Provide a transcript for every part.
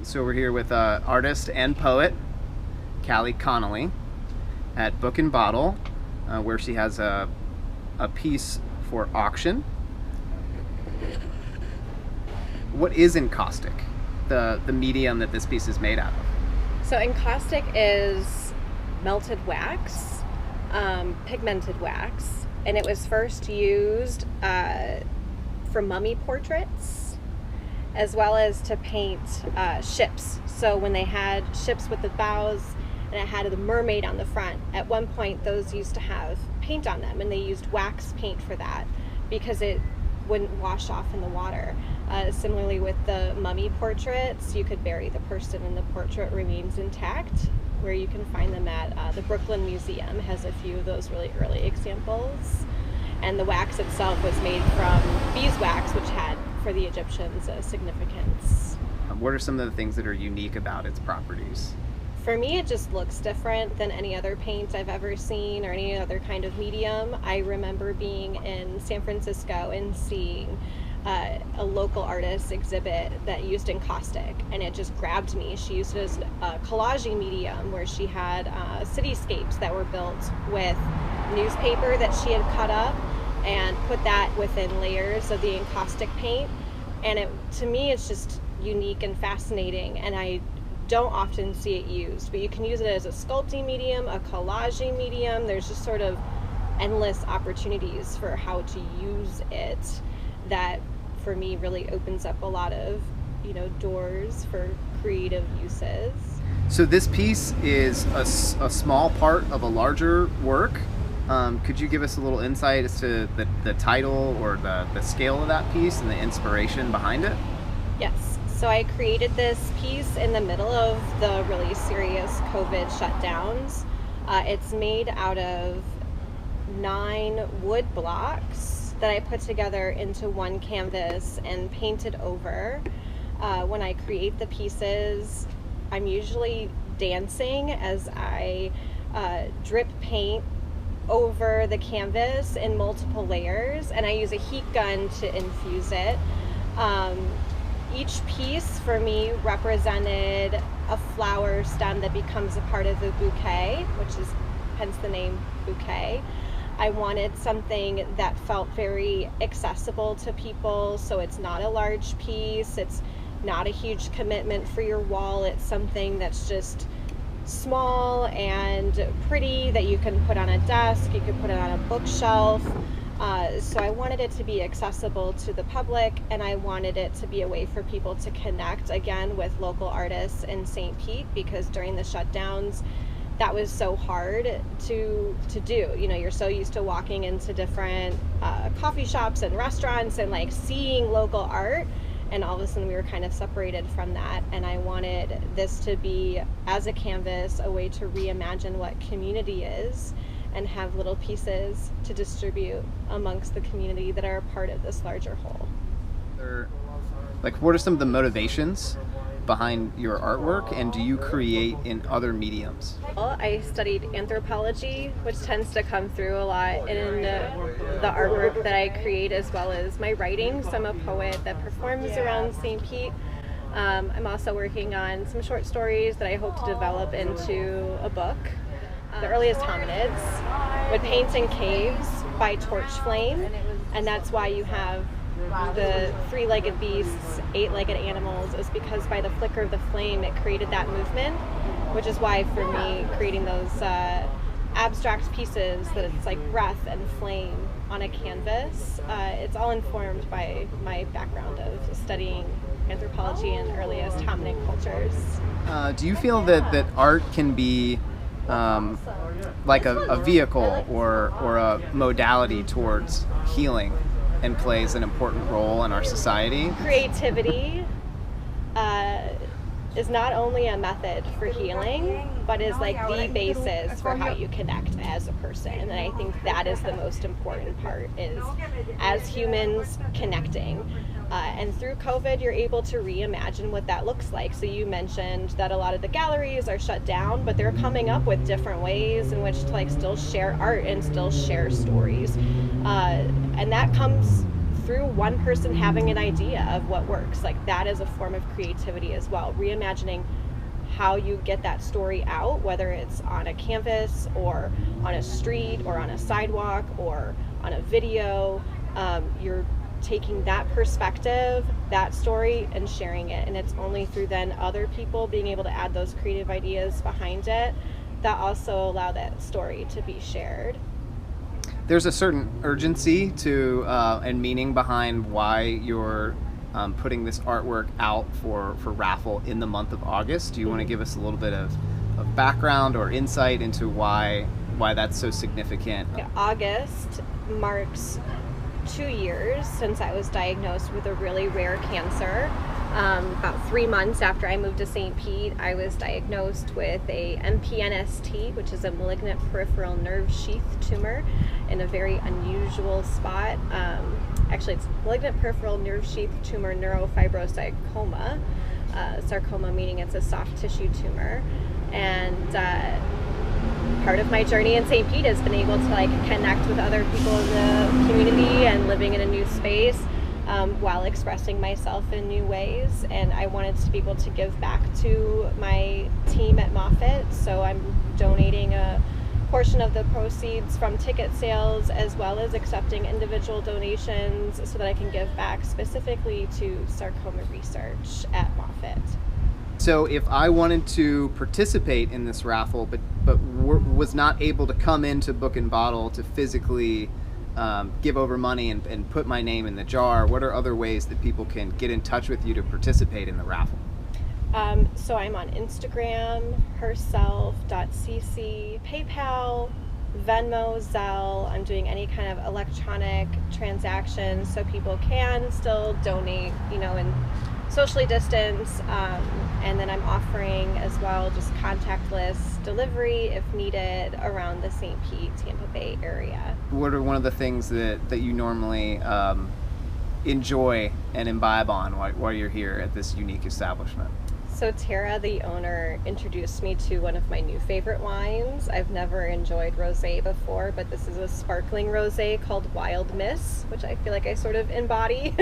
So we're here with artist and poet Callie Connelly at Book and Bottle, where she has a piece for auction. What is encaustic, the medium that this piece is made out of? So encaustic is melted wax, pigmented wax, and it was first used for mummy portraits, as well as to paint ships. So when they had ships with the bows and it had the mermaid on the front, at one point those used to have paint on them, and they used wax paint for that because it wouldn't wash off in the water. Similarly with the mummy portraits, you could bury the person and the portrait remains intact, where you can find them at the Brooklyn Museum has a few of those really early examples. And the wax itself was made from beeswax, which had, for the Egyptians, a significance. What are some of the things that are unique about its properties? For me, it just looks different than any other paint I've ever seen or any other kind of medium. I remember being in San Francisco and seeing a local artist exhibit that used encaustic, and it just grabbed me. She used it as a collaging medium where she had cityscapes that were built with newspaper that she had cut up and put that within layers of the encaustic paint. And it, to me, it's just unique and fascinating, and I don't often see it used, but you can use it as a sculpting medium, a collaging medium. There's just sort of endless opportunities for how to use it that for me really opens up a lot of doors for creative uses. So this piece is a small part of a larger work. Could you give us a little insight as to the title or the scale of that piece and the inspiration behind it? Yes. So I created this piece in the middle of the really serious COVID shutdowns. It's made out of 9 wood blocks that I put together into one canvas and painted over. When I create the pieces, I'm usually dancing as I drip paint over the canvas in multiple layers, and I use a heat gun to infuse it. Each piece for me represented a flower stem that becomes a part of the bouquet, which is hence the name bouquet. I wanted something that felt very accessible to people, so it's not a large piece, it's not a huge commitment for your wall, it's something that's just small and pretty that you can put on a desk, you can put it on a bookshelf. So I wanted it to be accessible to the public, and I wanted it to be a way for people to connect again with local artists in St. Pete, because during the shutdowns that was so hard to do. You're so used to walking into different coffee shops and restaurants and like seeing local art, and all of a sudden we were kind of separated from that. And I wanted this to be, as a canvas, a way to reimagine what community is and have little pieces to distribute amongst the community that are a part of this larger whole. What are some of the motivations behind your artwork, and do you create in other mediums? Well, I studied anthropology, which tends to come through a lot in the artwork that I create, as well as my writing. So I'm a poet that performs around St. Pete. I'm also working on some short stories that I hope to develop into a book. The earliest hominids would paint in caves by torch flame, and that's why you have the 3-legged beasts, 8-legged animals, is because by the flicker of the flame it created that movement, which is why for me creating those abstract pieces that it's like breath and flame on a canvas, it's all informed by my background of studying anthropology and earliest hominid cultures. Do you feel that art can be like a vehicle or a modality towards healing and plays an important role in our society? Creativity is not only a method for healing, but is like the basis for how you connect as a person. And I think that is the most important part, is as humans connecting. And through COVID, you're able to reimagine what that looks like. So you mentioned that a lot of the galleries are shut down, but they're coming up with different ways in which to still share art and still share stories. And that comes through one person having an idea of what works. Like, that is a form of creativity as well. Reimagining how you get that story out, whether it's on a canvas or on a street or on a sidewalk or on a video. You're taking that perspective, that story, and sharing it. And it's only through then other people being able to add those creative ideas behind it that also allow that story to be shared. There's a certain urgency to and meaning behind why you're putting this artwork out for Raffle in the month of August. Do you want to give us a little bit of background or insight into why that's so significant? Yeah, August marks 2 years since I was diagnosed with a really rare cancer. About 3 months after I moved to St. Pete, I was diagnosed with a MPNST, which is a malignant peripheral nerve sheath tumor in a very unusual spot. Actually, it's malignant peripheral nerve sheath tumor neurofibrosarcoma. Sarcoma meaning it's a soft tissue tumor. And part of my journey in St. Pete has been able to connect with other people in the community and living in a new space while expressing myself in new ways. And I wanted to be able to give back to my team at Moffitt, so I'm donating a portion of the proceeds from ticket sales as well as accepting individual donations so that I can give back specifically to sarcoma research at Moffitt. So if I wanted to participate in this raffle but was not able to come into Book and Bottle to physically give over money and put my name in the jar, what are other ways that people can get in touch with you to participate in the raffle? So I'm on Instagram, herself.cc, PayPal, Venmo, Zelle. I'm doing any kind of electronic transactions so people can still donate, and socially distance. And then I'm offering as well just contactless delivery if needed around the St. Pete, Tampa Bay area. What are one of the things that you normally enjoy and imbibe on while you're here at this unique establishment? So Tara, the owner, introduced me to one of my new favorite wines. I've never enjoyed rosé before, but this is a sparkling rosé called Wild Miss, which I feel like I sort of embody.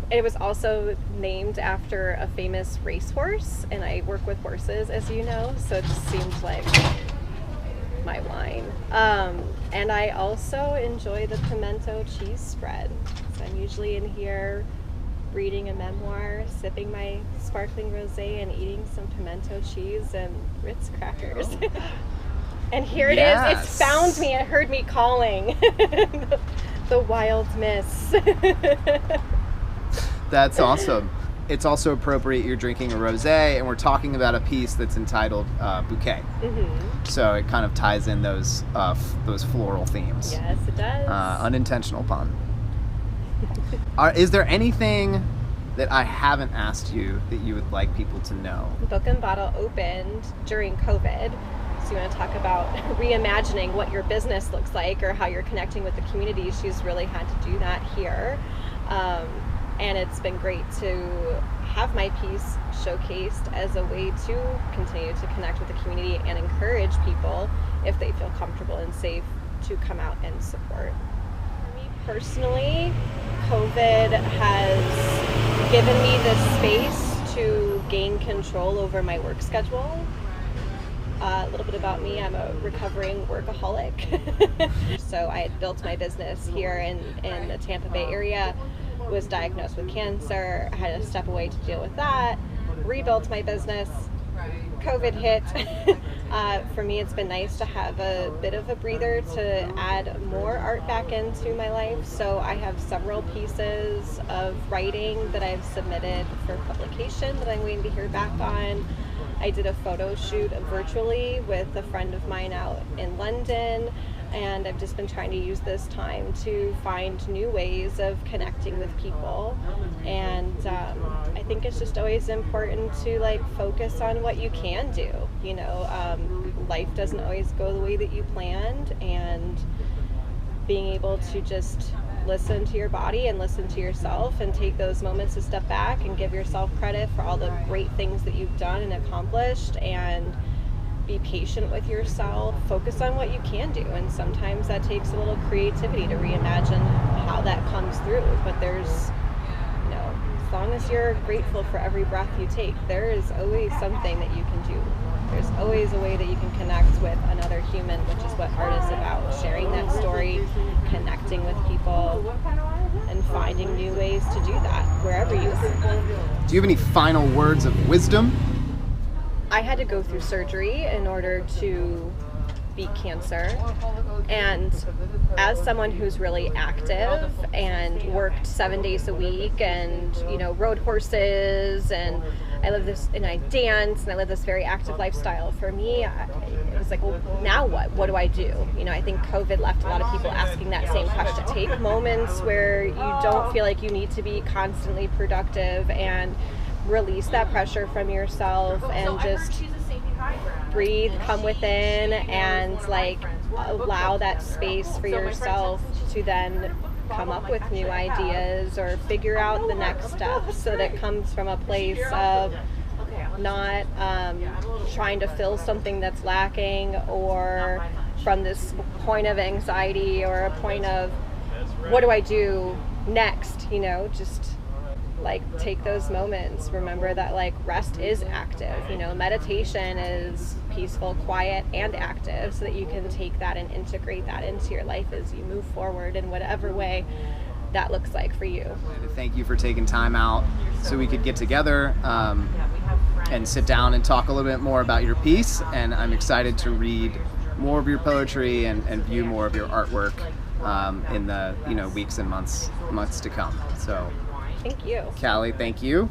It was also named after a famous racehorse, and I work with horses, as you know, so it just seemed like my wine. And I also enjoy the pimento cheese spread. So I'm usually in here reading a memoir, sipping my sparkling rosé, and eating some pimento cheese and Ritz crackers. And here it is. It's found me. It heard me calling. The Wild Miss. That's awesome. It's also appropriate you're drinking a rosé, and we're talking about a piece that's entitled Bouquet. Mm-hmm. So it kind of ties in those floral themes. Yes, it does. Unintentional pun. Is there anything that I haven't asked you that you would like people to know? Book and Bottle opened during COVID. So you want to talk about reimagining what your business looks like or how you're connecting with the community. She's really had to do that here. And it's been great to have my piece showcased as a way to continue to connect with the community and encourage people, if they feel comfortable and safe, to come out and support. For me personally, COVID has given me the space to gain control over my work schedule. A little bit about me, I'm a recovering workaholic. So I had built my business here in the Tampa Bay area, was diagnosed with cancer, had to step away to deal with that, rebuilt my business, COVID hit. For me, it's been nice to have a bit of a breather to add more art back into my life. So I have several pieces of writing that I've submitted for publication that I'm waiting to hear back on. I did a photo shoot virtually with a friend of mine out in London, and I've just been trying to use this time to find new ways of connecting with people. And I think it's just always important to focus on what you can do. Life doesn't always go the way that you planned, and being able to just listen to your body and listen to yourself and take those moments to step back and give yourself credit for all the great things that you've done and accomplished, and be patient with yourself, focus on what you can do, and sometimes that takes a little creativity to reimagine how that comes through. But there's, as long as you're grateful for every breath you take, there is always something that you can do. There's always a way that you can connect with another human, which is what art is about. Sharing that story, connecting with people, and finding new ways to do that wherever you are. Do you have any final words of wisdom? I had to go through surgery in order to beat cancer. And as someone who's really active and worked 7 days a week and, rode horses and I dance and I live this very active lifestyle, for me, it was like, well, now what? What do I do? I think COVID left a lot of people asking that same question. Take moments where you don't feel like you need to be constantly productive and release that pressure from yourself and just breathe, come within, and allow that space for yourself to then come up with new ideas or figure out the next step, so that comes from a place of not trying to fill something that's lacking, or from this point of anxiety or a point of what do I do next, just take those moments. Remember that rest is active. Meditation is peaceful, quiet, and active, so that you can take that and integrate that into your life as you move forward in whatever way that looks like for you. Thank you for taking time out so we could get together and sit down and talk a little bit more about your piece. And I'm excited to read more of your poetry and view more of your artwork in the weeks and months to come. So thank you. Callie, thank you.